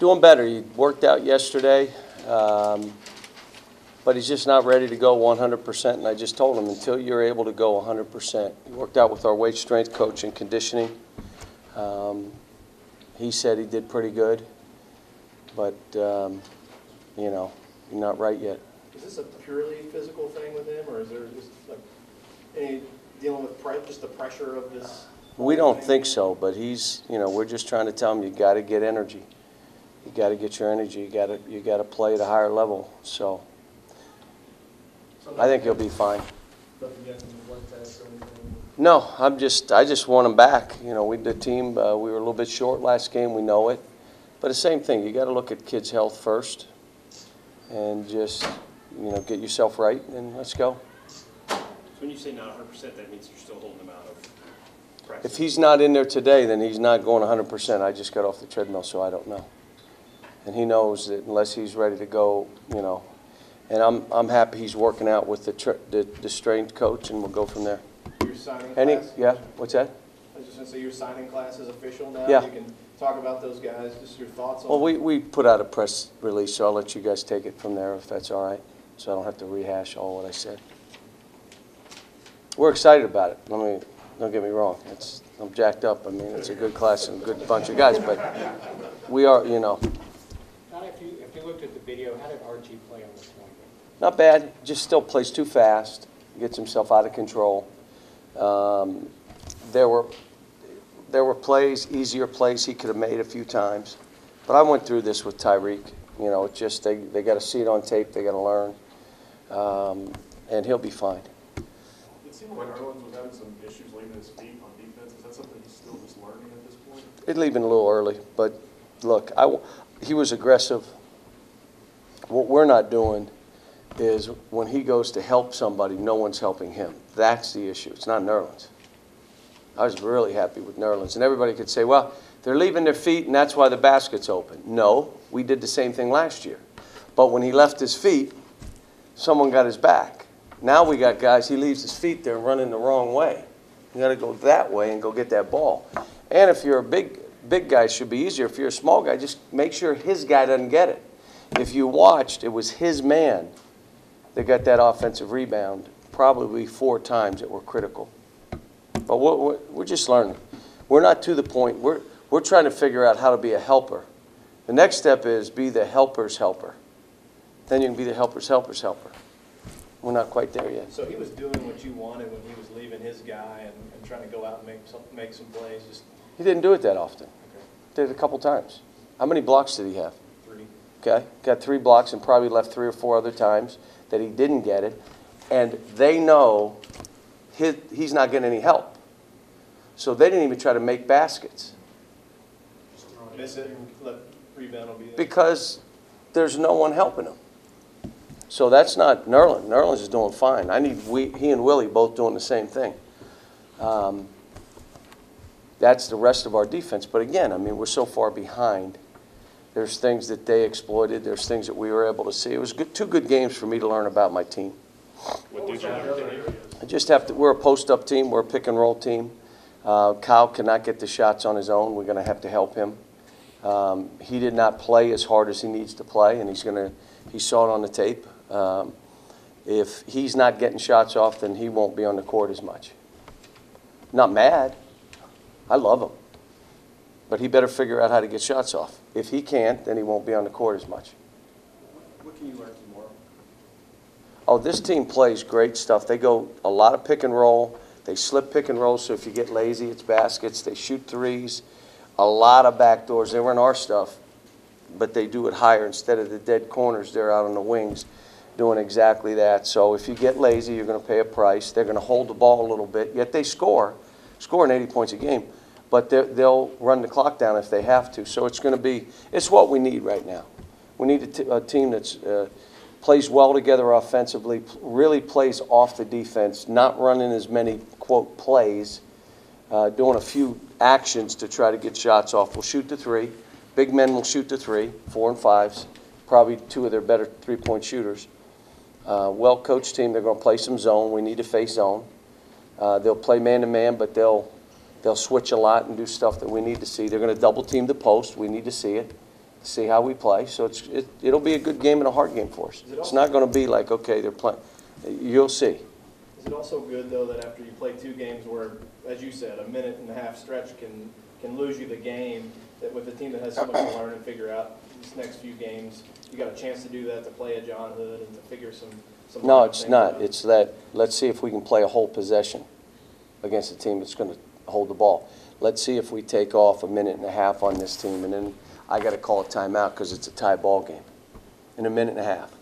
Doing better. He worked out yesterday, but he's just not ready to go 100%. And I just told him, until you're able to go 100%. He worked out with our weight strength coach and conditioning. He said he did pretty good, but, you know, he's not right yet. Is this a purely physical thing with him, or is there just like any dealing with just the pressure of this? We don't think so, but he's, you know, we're just trying to tell him you got to get energy. You got to get your energy. You got to play at a higher level. So I think he'll be fine. No, I just want him back. You know, the team, we were a little bit short last game. We know it, but the same thing. You got to look at kids' health first, and just, you know, get yourself right, and let's go. So when you say not 100%, that means you're still holding him out of practice? If he's not in there today, then he's not going 100%. I just got off the treadmill, so I don't know. And he knows that unless he's ready to go, you know. And I'm happy he's working out with the strength coach, and we'll go from there. Your signing class? Yeah, what's that? I was just going to say, your signing class is official now? Yeah. You can talk about those guys, just your thoughts on Well, we put out a press release, so I'll let you guys take it from there if that's all right, so I don't have to rehash all what I said. We're excited about it. Don't get me wrong. I'm jacked up. I mean, it's a good class and a good bunch of guys, but we are, you know. If you looked at the video, how did Archie play on this one? Not bad. Just still plays too fast. Gets himself out of control. There were plays, easier plays he could have made a few times. But I went through this with Tyreek. You know, it's just they got to see it on tape. They got to learn, and he'll be fine. It seemed like Nerlens was having some issues leaving his feet on defense. Is that something he's still just learning at this point? It leaving a little early, but look, he was aggressive. What we're not doing is when he goes to help somebody, no one's helping him. That's the issue. It's not Nerlens. I was really happy with Nerlens. And everybody could say, well, they're leaving their feet and that's why the basket's open. No, we did the same thing last year. But when he left his feet, someone got his back. Now we got guys, he leaves his feet there running the wrong way. You got to go that way and go get that ball. And if you're a big guy, it should be easier. If you're a small guy, just make sure his guy doesn't get it. If you watched, it was his man that got that offensive rebound probably 4 times that were critical. But we're just learning. We're not to the point. We're trying to figure out how to be a helper. The next step is be the helper's helper. Then you can be the helper's helper's helper. We're not quite there yet. So he was doing what you wanted when he was leaving his guy and trying to go out and make some plays? He didn't do it that often. Okay. Did it a couple times. How many blocks did he have? 3. Okay, got 3 blocks and probably left 3 or 4 other times that he didn't get it. And they know he's not getting any help. So they didn't even try to make baskets. Miss it and let rebound will be there. Because there's no one helping him. So that's not Nerlens. Nerlens is doing fine. He and Willie both doing the same thing. That's the rest of our defense. But again, I mean, we're so far behind. There's things that they exploited. There's things that we were able to see. It was 2 good games for me to learn about my team. What did you learn? I just have to. We're a post-up team. We're a pick-and-roll team. Kyle cannot get the shots on his own. We're going to have to help him. He did not play as hard as he needs to play, and he saw it on the tape. If he's not getting shots off, then he won't be on the court as much. Not mad. I love him. But he better figure out how to get shots off. If he can't, then he won't be on the court as much. What can you learn tomorrow? Oh, this team plays great stuff. They go a lot of pick and roll. They slip pick and roll, so if you get lazy, it's baskets. They shoot threes. A lot of back doors. They run our stuff, but they do it higher. Instead of the dead corners, they're out on the wings doing exactly that. So if you get lazy, you're going to pay a price. They're going to hold the ball a little bit, yet they scoring 80 points a game. But they'll run the clock down if they have to. So it's what we need right now. We need a team that's plays well together offensively, really plays off the defense, not running as many, quote, plays, doing a few actions to try to get shots off. We'll shoot the 3. Big men will shoot the 3, 4 and 5s, probably 2 of their better 3-point shooters. Well-coached team, they're going to play some zone. We need to face zone. They'll play man-to-man, but they'll switch a lot and do stuff that we need to see. They're going to double-team the post. We need to see it. see how we play. So it'll be a good game and a hard game for us. It's not going to be like, okay, they're playing. You'll see. Is it also good, though, that after you play 2 games where, as you said, a minute and a half stretch can lose you the game, that with a team that has so much to learn and figure out these next few games, you got a chance to do that, to play a John Hood and to figure some No, it's things not. out? It's that, let's see if we can play a whole possession against a team that's going to hold the ball. Let's see if we take off a minute and a half on this team, and then I got to call a timeout because it's a tie ball game in a minute and a half.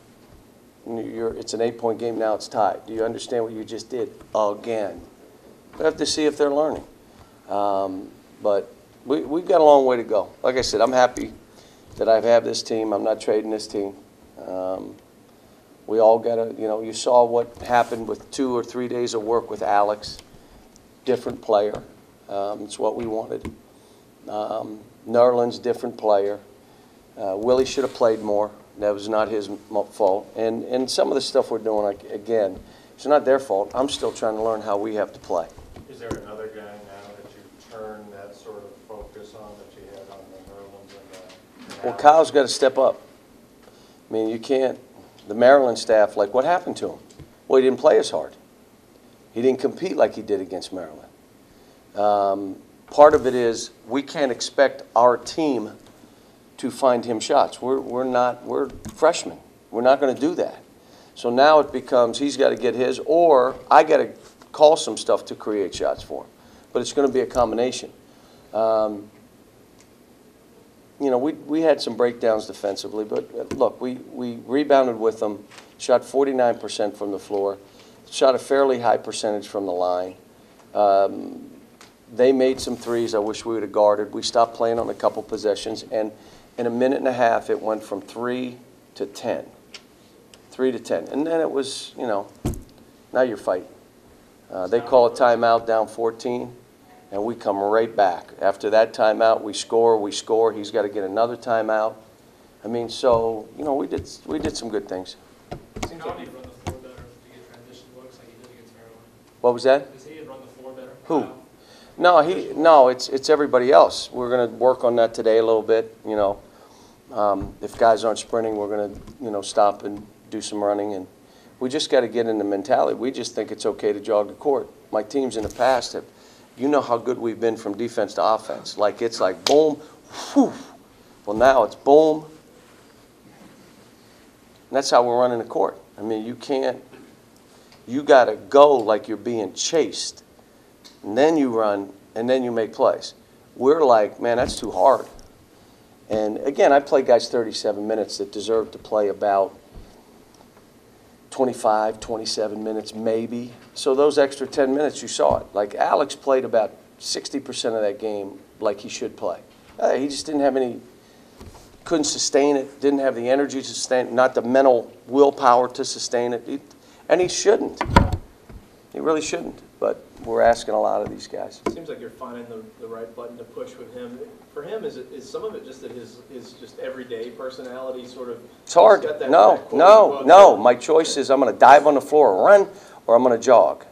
It's an 8-point game, now it's tied. Do you understand what you just did? Again. We have to see if they're learning. But we've got a long way to go. Like I said, I'm happy that I have this team. I'm not trading this team. We all got to, you saw what happened with 2 or 3 days of work with Alex. Different player. It's what we wanted. Nerlens, different player. Willie should have played more. That was not his fault. And some of the stuff we're doing, like, again, it's not their fault. I'm still trying to learn how we have to play. Is there another guy now that you turn that sort of focus on that you had on the Nerlens and the... Well, Kyle's got to step up. I mean, you can't. The Maryland staff, like, what happened to him? Well, he didn't play as hard. He didn't compete like he did against Maryland. Part of it is we can't expect our team to find him shots. We're freshmen. We're not going to do that. So now it becomes he's got to get his, or I got to call some stuff to create shots for him. But it's going to be a combination. We had some breakdowns defensively, but look, we rebounded with them, shot 49% from the floor, shot a fairly high percentage from the line. They made some threes I wish we would have guarded. We stopped playing on a couple possessions, and in a minute and a half, it went from 3 to 10. 3 to 10. And then it was, now you're fighting. They call a timeout down 14, and we come right back. After that timeout, we score. He's got to get another timeout. I mean, so, we did some good things. Seems like he'd run the floor better to get transition looks like he did against Maryland. What was that? Does he run the floor better? Who? No, it's everybody else. We're going to work on that today a little bit, If guys aren't sprinting, we're going to, stop and do some running. And we just got to get in the mentality. We just think it's okay to jog the court. My teams in the past have, how good we've been from defense to offense. It's like boom, whew. Well, now it's boom. And that's how we're running the court. I mean, you got to go like you're being chased. And then you run, and then you make plays. We're like, man, that's too hard. And, again, I play guys 37 minutes that deserve to play about 25, 27 minutes maybe. So those extra 10 minutes, you saw it. Like Alex played about 60% of that game like he should play. He just didn't have couldn't sustain it, didn't have the energy to sustain it, not the mental willpower to sustain it. And he shouldn't. He really shouldn't. But we're asking a lot of these guys. It seems like you're finding the right button to push with him. For him, is some of it just that his just everyday personality sort of... It's hard. He's got that No. quote-unquote- My choice is I'm going to dive on the floor and run, or I'm going to jog.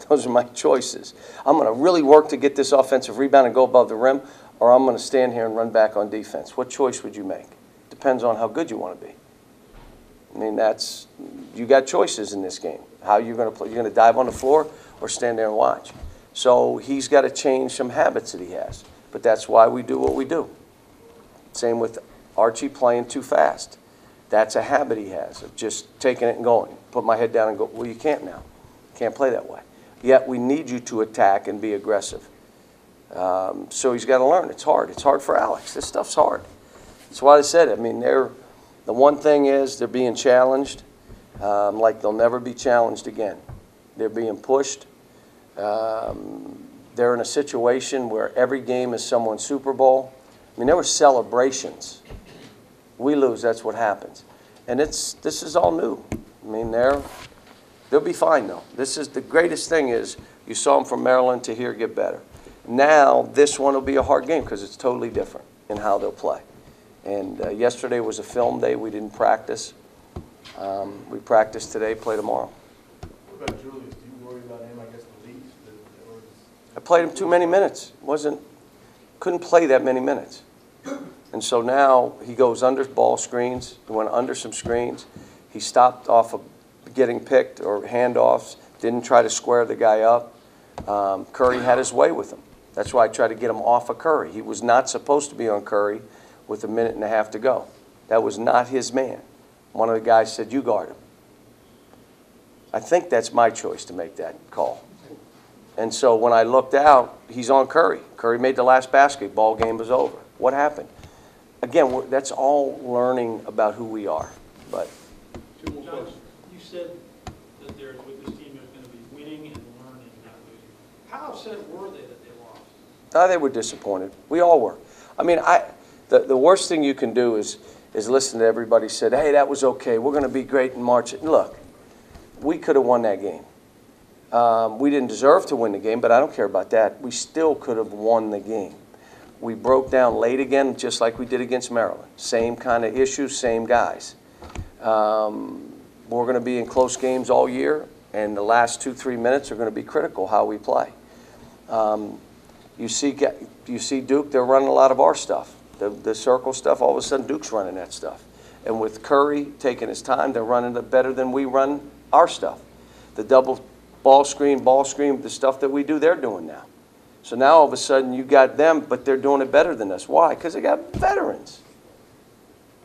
Those are my choices. I'm going to really work to get this offensive rebound and go above the rim, or I'm going to stand here and run back on defense. What choice would you make? Depends on how good you want to be. I mean, you got choices in this game. How you're going to play. You're going to dive on the floor or stand there and watch. So he's got to change some habits that he has. But that's why we do what we do. Same with Archie playing too fast. That's a habit he has of just taking it and going. Put my head down and go, well, you can't now. Can't play that way. Yet we need you to attack and be aggressive. So he's got to learn. It's hard. It's hard for Alex. This stuff's hard. That's why I said it. I mean, the one thing is they're being challenged like they'll never be challenged again. They're being pushed. They're in a situation where every game is someone's Super Bowl. I mean, there were celebrations. We lose, that's what happens. And this is all new. I mean, they'll be fine, though. This is the greatest thing is you saw them from Maryland to here get better. Now, this one will be a hard game because it's totally different in how they'll play. And yesterday was a film day. We didn't practice. We practiced today, play tomorrow. What about Julius? Do you worry about him, I guess, the least? I played him too many minutes. Couldn't play that many minutes. And so now he goes under ball screens, he went under some screens. He stopped off of getting picked or handoffs, didn't try to square the guy up. Curry had his way with him. That's why I tried to get him off of Curry. He was not supposed to be on Curry with 1.5 minutes to go. That was not his man. One of the guys said, you guard him. I think that's my choice to make that call. And so when I looked out, he's on Curry. Curry made the last basket. Ball game was over. What happened? Again, that's all learning about who we are. But Two more questions. You said that there's, with this team, there's going to be winning and learning, not losing. How upset were they that they lost? they were disappointed. We all were. I mean, the worst thing you can do is listen to everybody said, hey, that was okay. We're going to be great in March. Look, we could have won that game. We didn't deserve to win the game, but I don't care about that. We still could have won the game. We broke down late again, just like we did against Maryland. Same kind of issues, same guys. We're going to be in close games all year, and the last 2-3 minutes are going to be critical how we play. You see Duke, they're running a lot of our stuff. The circle stuff, all of a sudden Duke's running that stuff. And with Curry taking his time, they're running it better than we run our stuff. The double ball screen, the stuff that we do, they're doing now. So now all of a sudden you got them, but they're doing it better than us. Why? Because they got veterans.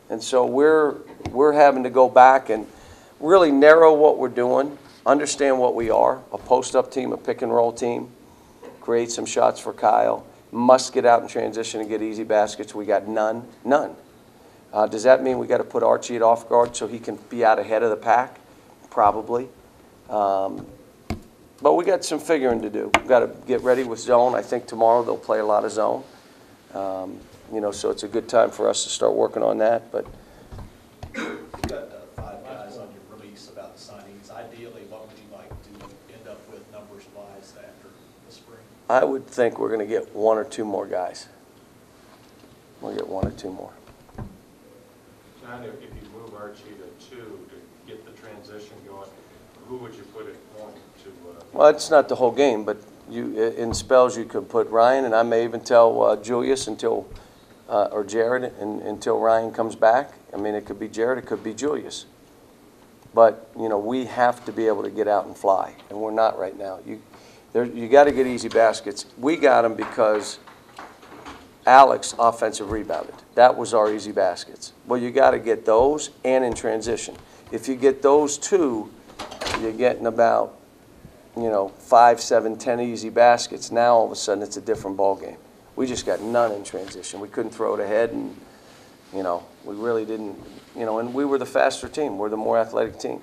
And so we're having to go back and really narrow what we're doing, understand what we are, a post-up team, a pick-and-roll team, create some shots for Kyle, must get out in transition and get easy baskets. We got none. Does that mean we got to put Archie at off guard so he can be out ahead of the pack? Probably. But we got some figuring to do. We've got to get ready with zone. I think tomorrow they'll play a lot of zone. So it's a good time for us to start working on that. But You've got 5 guys on your release about the signings. Ideally, what would you like to end up with numbers-wise after the spring? I would think we're going to get 1 or 2 more guys. We'll get 1 or 2 more. John, if you move Archie to 2 to get the transition going, who would you put at point to? Well, it's not the whole game, but in spells you could put Ryan, and I may even tell Julius or Jared until Ryan comes back. I mean, it could be Jared, it could be Julius. But, we have to be able to get out and fly, and we're not right now. You got to get easy baskets. We got them because Alex offensive rebounded. That was our easy baskets. Well, you got to get those and in transition. If you get those 2, you're getting about 5, 7, 10 easy baskets. Now all of a sudden it's a different ball game. We just got none in transition. We couldn't throw it ahead, and we really didn't. And we were the faster team. We're the more athletic team.